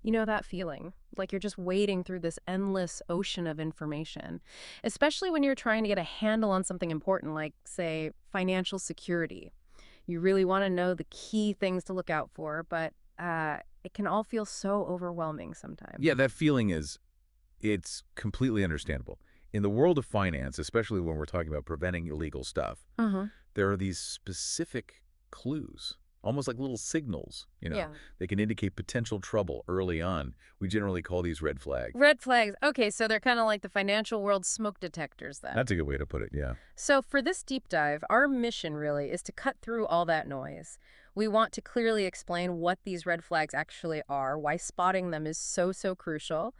You know that feeling, like you're just wading through this endless ocean of information, especially when you're trying to get a handle on something important like, say, financial security. You really want to know the key things to look out for, but it can all feel so overwhelming sometimes. Yeah, that feeling it's completely understandable. In the world of finance, especially when we're talking about preventing illegal stuff, Uh-huh. there are these specific clues, almost like little signals, Yeah. They can indicate potential trouble early on. We generally call these red flags. Red flags. Okay, so they're kind of like the financial world smoke detectors then. That's a good way to put it, yeah. So, for this deep dive, our mission really is to cut through all that noise. We want to clearly explain what these red flags actually are, why spotting them is so crucial,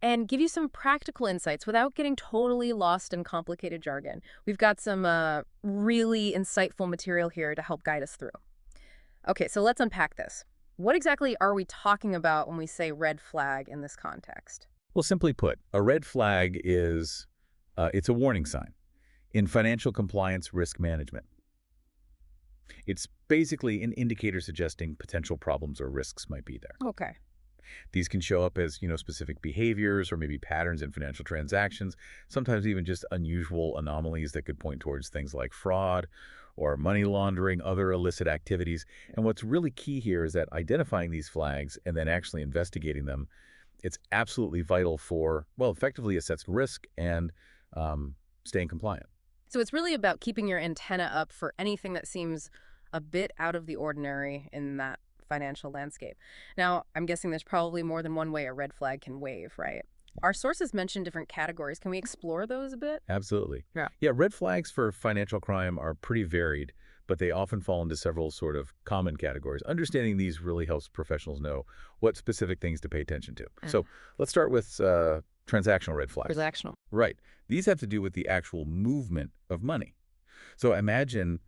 and give you some practical insights without getting totally lost in complicated jargon. We've got some really insightful material here to help guide us through. Okay, so let's unpack this. What exactly are we talking about when we say red flag in this context? Well, simply put, a red flag is it's a warning sign in financial compliance risk management. It's basically an indicator suggesting potential problems or risks might be there. Okay. These can show up as, specific behaviors or maybe patterns in financial transactions, sometimes even just unusual anomalies that could point towards things like fraud or money laundering, other illicit activities. And what's really key here is that identifying these flags and then actually investigating them, it's absolutely vital for, well, effectively assessing risk and staying compliant. So it's really about keeping your antenna up for anything that seems a bit out of the ordinary in that financial landscape. Now, I'm guessing there's probably more than one way a red flag can wave, right? Our sources mention different categories. Can we explore those a bit? Absolutely. Yeah. Yeah, red flags for financial crime are pretty varied, but they often fall into several sort of common categories. Understanding these really helps professionals know what specific things to pay attention to. So let's start with transactional red flags. Transactional. Right. These have to do with the actual movement of money. So imagine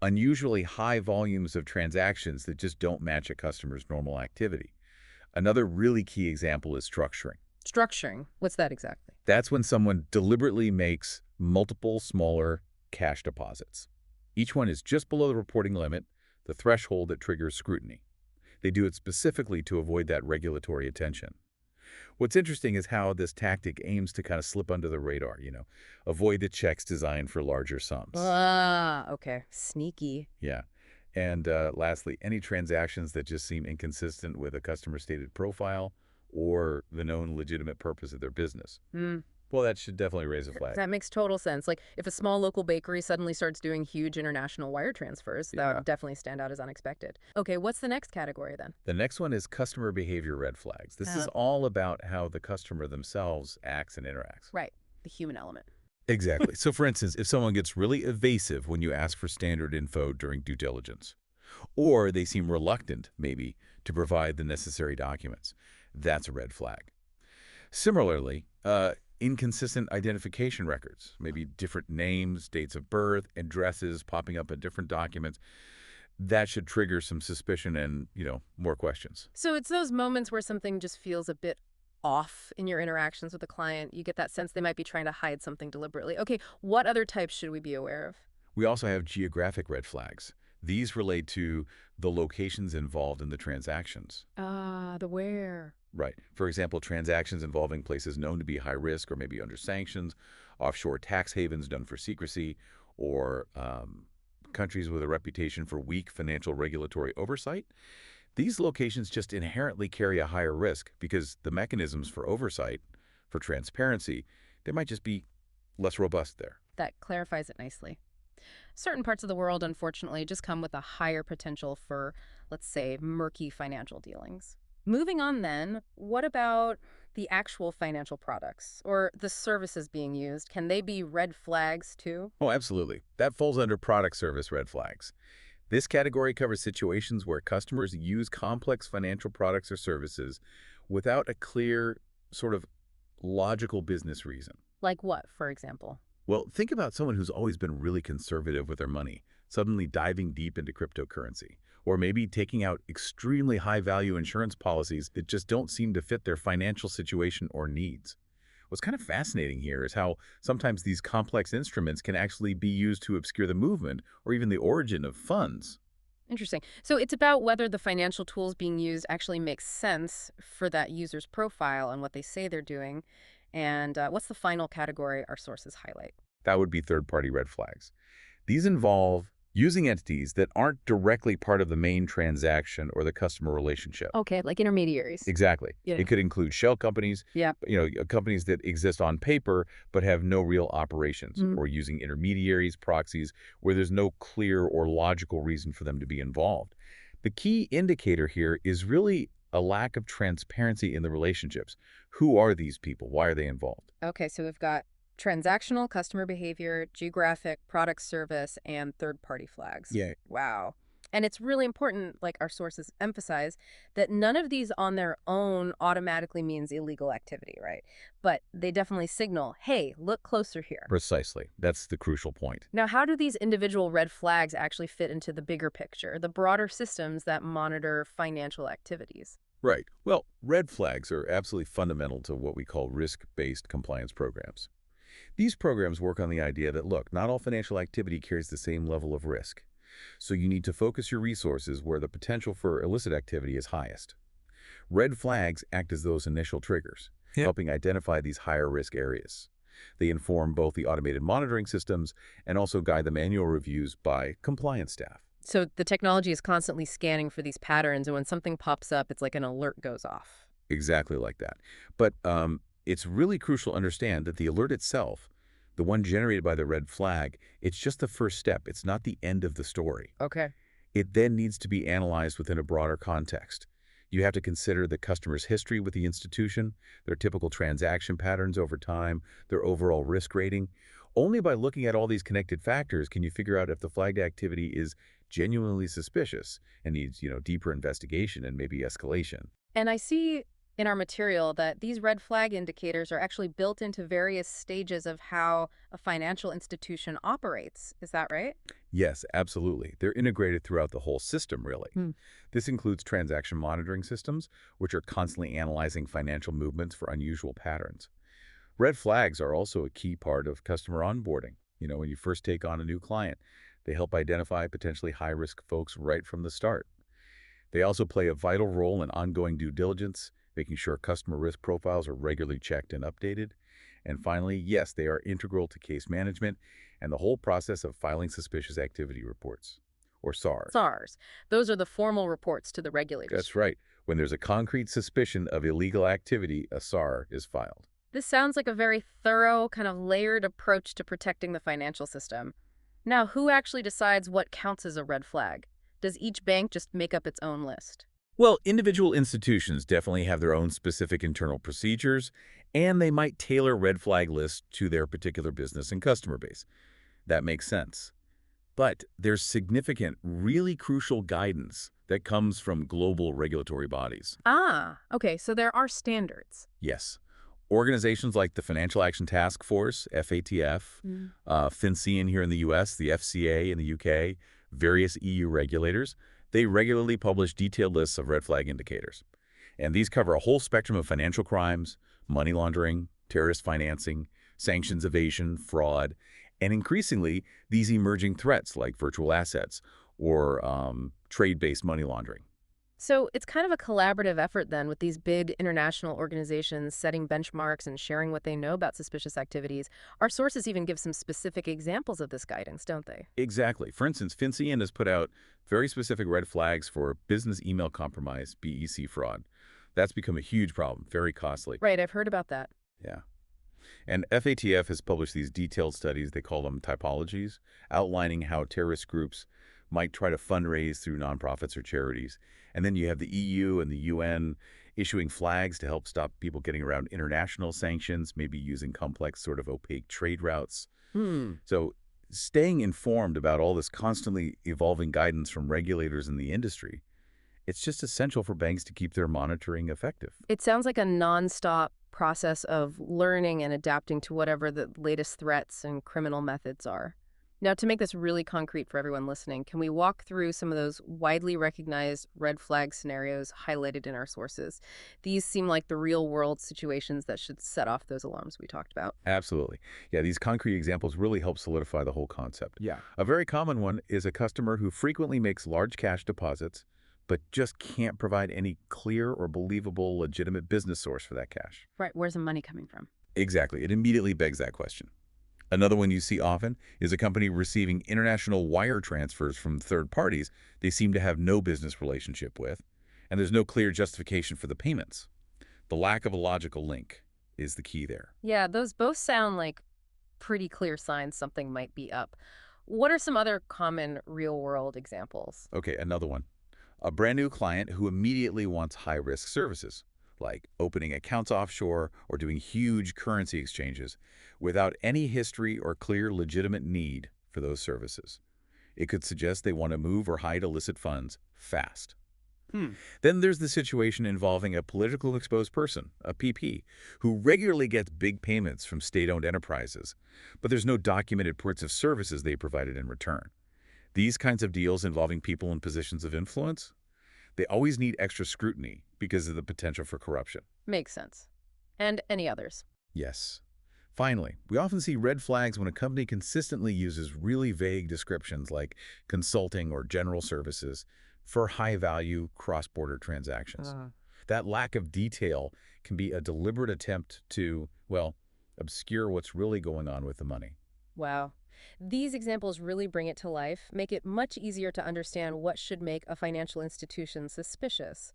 unusually high volumes of transactions that just don't match a customer's normal activity. Another really key example is structuring. Structuring. What's that exactly? That's when someone deliberately makes multiple smaller cash deposits. Each one is just below the reporting limit, the threshold that triggers scrutiny. They do it specifically to avoid that regulatory attention. What's interesting is how this tactic aims to kind of slip under the radar, avoid the checks designed for larger sums. Ah, okay. Sneaky. Yeah. And lastly, any transactions that just seem inconsistent with a customer stated profile or the known legitimate purpose of their business. Hmm. Well, that should definitely raise a flag. That makes total sense. Like if a small local bakery suddenly starts doing huge international wire transfers, that Yeah. would definitely stand out as unexpected. Okay, what's the next category then? The next one is customer behavior red flags. This is Uh, all about how the customer themselves acts and interacts. right, the human element. Exactly. So for instance, if someone gets really evasive when you ask for standard info during due diligence, or they seem reluctant, maybe, to provide the necessary documents, that's a red flag. Similarly, inconsistent identification records, maybe different names, dates of birth, addresses popping up in different documents, that should trigger some suspicion and, more questions. So it's those moments where something just feels a bit off in your interactions with the client. You get that sense they might be trying to hide something deliberately. Okay, what other types should we be aware of? We also have geographic red flags. These relate to the locations involved in the transactions. Ah, the where. Right. For example, transactions involving places known to be high risk or maybe under sanctions, offshore tax havens done for secrecy, or countries with a reputation for weak financial regulatory oversight. These locations just inherently carry a higher risk because the mechanisms for oversight, for transparency, they might just be less robust there. That clarifies it nicely. Certain parts of the world, unfortunately, just come with a higher potential for, let's say, murky financial dealings. Moving on then, what about the actual financial products or the services being used? Can they be red flags too? Oh, absolutely. That falls under product service red flags. This category covers situations where customers use complex financial products or services without a clear, sort of logical business reason. Like what, for example? Well, think about someone who's always been really conservative with their money, suddenly diving deep into cryptocurrency, or maybe taking out extremely high-value insurance policies that just don't seem to fit their financial situation or needs. What's kind of fascinating here is how sometimes these complex instruments can actually be used to obscure the movement or even the origin of funds. Interesting. So it's about whether the financial tools being used actually make sense for that user's profile and what they say they're doing. And what's the final category our sources highlight? That would be third-party red flags. These involve using entities that aren't directly part of the main transaction or the customer relationship. Okay, like intermediaries. Exactly. Yeah. It could include shell companies, Yeah. companies that exist on paper but have no real operations, Mm. or using intermediaries, proxies, where there's no clear or logical reason for them to be involved. The key indicator here is really a lack of transparency in the relationships. Who are these people? Why are they involved? Okay, so we've got transactional customer behavior, geographic, product service, and third-party flags. Yeah. Wow. And it's really important, like our sources emphasize, that none of these on their own automatically means illegal activity, right? But they definitely signal, hey, look closer here. Precisely. That's the crucial point. Now, how do these individual red flags actually fit into the bigger picture, the broader systems that monitor financial activities? Right. Well, red flags are absolutely fundamental to what we call risk-based compliance programs. These programs work on the idea that, look, not all financial activity carries the same level of risk. So you need to focus your resources where the potential for illicit activity is highest. Red flags act as those initial triggers, helping identify these higher risk areas. They inform both the automated monitoring systems and also guide the manual reviews by compliance staff. So the technology is constantly scanning for these patterns, and when something pops up, it's like an alert goes off. Exactly like that. But it's really crucial to understand that the alert itself, the one generated by the red flag, it's just the first step. It's not the end of the story. Okay. It then needs to be analyzed within a broader context. You have to consider the customer's history with the institution, their typical transaction patterns over time, their overall risk rating. Only by looking at all these connected factors can you figure out if the flagged activity is genuinely suspicious and needs, deeper investigation and maybe escalation. And I see in our material that these red flag indicators are actually built into various stages of how a financial institution operates. Is that right? Yes, absolutely. They're integrated throughout the whole system, really. Hmm. This includes transaction monitoring systems, which are constantly analyzing financial movements for unusual patterns. Red flags are also a key part of customer onboarding. When you first take on a new client, they help identify potentially high-risk folks right from the start. They also play a vital role in ongoing due diligence, making sure customer risk profiles are regularly checked and updated. And finally, yes, they are integral to case management and the whole process of filing suspicious activity reports, or SARs. SARs. Those are the formal reports to the regulators. That's right. When there's a concrete suspicion of illegal activity, a SAR is filed. This sounds like a very thorough, kind of layered approach to protecting the financial system. Now, who actually decides what counts as a red flag? Does each bank just make up its own list? Well, individual institutions definitely have their own specific internal procedures, and they might tailor red flag lists to their particular business and customer base. That makes sense. But there's significant, really crucial guidance that comes from global regulatory bodies. Ah, okay, so there are standards. Yes. Organizations like the Financial Action Task Force, FATF, Mm. FinCEN here in the U.S., the FCA in the U.K., various EU regulators, they regularly publish detailed lists of red flag indicators. And these cover a whole spectrum of financial crimes, money laundering, terrorist financing, sanctions evasion, fraud, and increasingly, these emerging threats like virtual assets or trade-based money laundering. So it's kind of a collaborative effort then with these big international organizations setting benchmarks and sharing what they know about suspicious activities. Our sources even give some specific examples of this guidance, don't they? Exactly. For instance, FinCEN has put out very specific red flags for business email compromise, BEC fraud. That's become a huge problem, very costly. Right, I've heard about that. Yeah. And FATF has published these detailed studies, they call them typologies, outlining how terrorist groups might try to fundraise through nonprofits or charities. And then you have the EU and the UN issuing flags to help stop people getting around international sanctions, maybe using complex sort of opaque trade routes. Hmm. So staying informed about all this constantly evolving guidance from regulators in the industry, it's just essential for banks to keep their monitoring effective. It sounds like a nonstop process of learning and adapting to whatever the latest threats and criminal methods are. Now, to make this really concrete for everyone listening, can we walk through some of those widely recognized red flag scenarios highlighted in our sources? These seem like the real world situations that should set off those alarms we talked about. Absolutely. Yeah, these concrete examples really help solidify the whole concept. Yeah. A very common one is a customer who frequently makes large cash deposits, but just can't provide any clear or believable legitimate business source for that cash. Right. Where's the money coming from? Exactly. It immediately begs that question. Another one you see often is a company receiving international wire transfers from third parties they seem to have no business relationship with, and there's no clear justification for the payments. The lack of a logical link is the key there. Yeah, those both sound like pretty clear signs something might be up. What are some other common real world examples? Okay, another one. A brand new client who immediately wants high-risk services, like opening accounts offshore or doing huge currency exchanges, without any history or clear legitimate need for those services. It could suggest they want to move or hide illicit funds fast. Hmm. Then there's the situation involving a politically exposed person, a PP, who regularly gets big payments from state-owned enterprises, but there's no documented proofs of services they provided in return. These kinds of deals involving people in positions of influence, they always need extra scrutiny because of the potential for corruption. Makes sense. And any others? Yes. Finally, we often see red flags when a company consistently uses really vague descriptions like consulting or general services for high-value cross-border transactions. Uh, That lack of detail can be a deliberate attempt to, well, obscure what's really going on with the money. Wow. These examples really bring it to life, make it much easier to understand what should make a financial institution suspicious.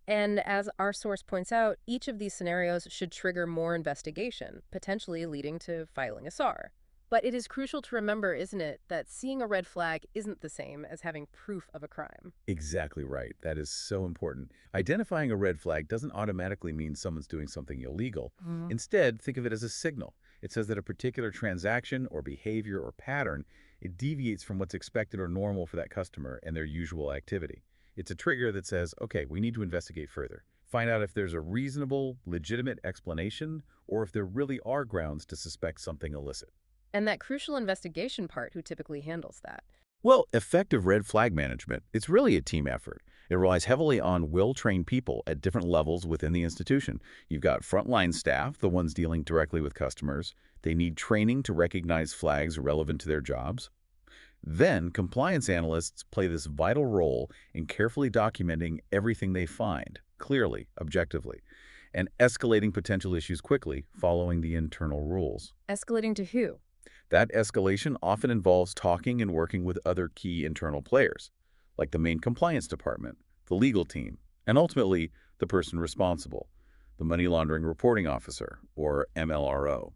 And as our source points out, each of these scenarios should trigger more investigation, potentially leading to filing a SAR. But it is crucial to remember, isn't it, that seeing a red flag isn't the same as having proof of a crime. Exactly right. That is so important. Identifying a red flag doesn't automatically mean someone's doing something illegal. Instead, think of it as a signal. It says that a particular transaction or behavior or pattern, it deviates from what's expected or normal for that customer and their usual activity. It's a trigger that says, okay, we need to investigate further. Find out if there's a reasonable, legitimate explanation or if there really are grounds to suspect something illicit. And that crucial investigation part, who typically handles that? Well, effective red flag management, it's really a team effort. It relies heavily on well-trained people at different levels within the institution. You've got frontline staff, the ones dealing directly with customers. They need training to recognize flags relevant to their jobs. Then, compliance analysts play this vital role in carefully documenting everything they find, clearly, objectively, and escalating potential issues quickly following the internal rules. Escalating to who? That escalation often involves talking and working with other key internal players, like the main compliance department, the legal team, and ultimately the person responsible, the money laundering reporting officer, or MLRO.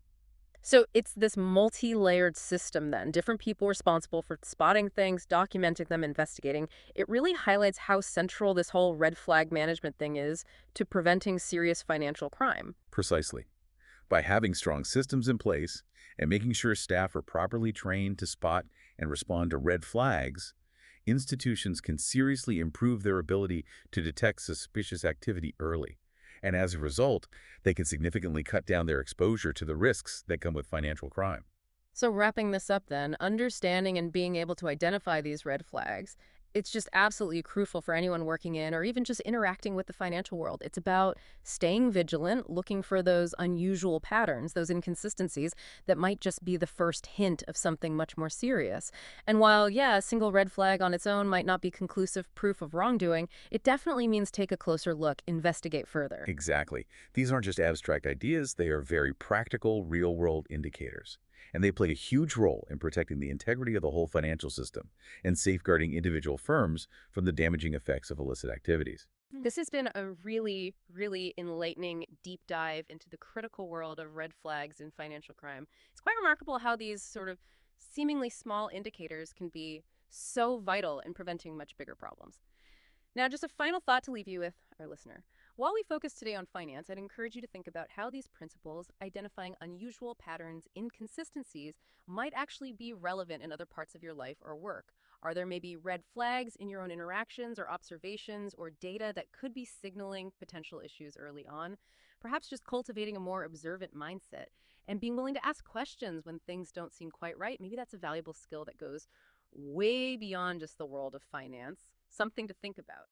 So it's this multi-layered system then, different people responsible for spotting things, documenting them, investigating. It really highlights how central this whole red flag management thing is to preventing serious financial crime. Precisely. By having strong systems in place and making sure staff are properly trained to spot and respond to red flags, institutions can seriously improve their ability to detect suspicious activity early. And as a result, they can significantly cut down their exposure to the risks that come with financial crime. So wrapping this up then, understanding and being able to identify these red flags, it's just absolutely crucial for anyone working in or even just interacting with the financial world. It's about staying vigilant, looking for those unusual patterns, those inconsistencies that might just be the first hint of something much more serious. And while, yeah, a single red flag on its own might not be conclusive proof of wrongdoing, it definitely means take a closer look, investigate further. Exactly. These aren't just abstract ideas, they are very practical, real-world indicators. And they play a huge role in protecting the integrity of the whole financial system and safeguarding individual firms from the damaging effects of illicit activities. This has been a really, really enlightening deep dive into the critical world of red flags in financial crime. It's quite remarkable how these sort of seemingly small indicators can be so vital in preventing much bigger problems. Now, just a final thought to leave you with, our listener. While we focus today on finance, I'd encourage you to think about how these principles, identifying unusual patterns, inconsistencies, might actually be relevant in other parts of your life or work. Are there maybe red flags in your own interactions or observations or data that could be signaling potential issues early on? Perhaps just cultivating a more observant mindset. And being willing to ask questions when things don't seem quite right, maybe that's a valuable skill that goes way beyond just the world of finance. Something to think about.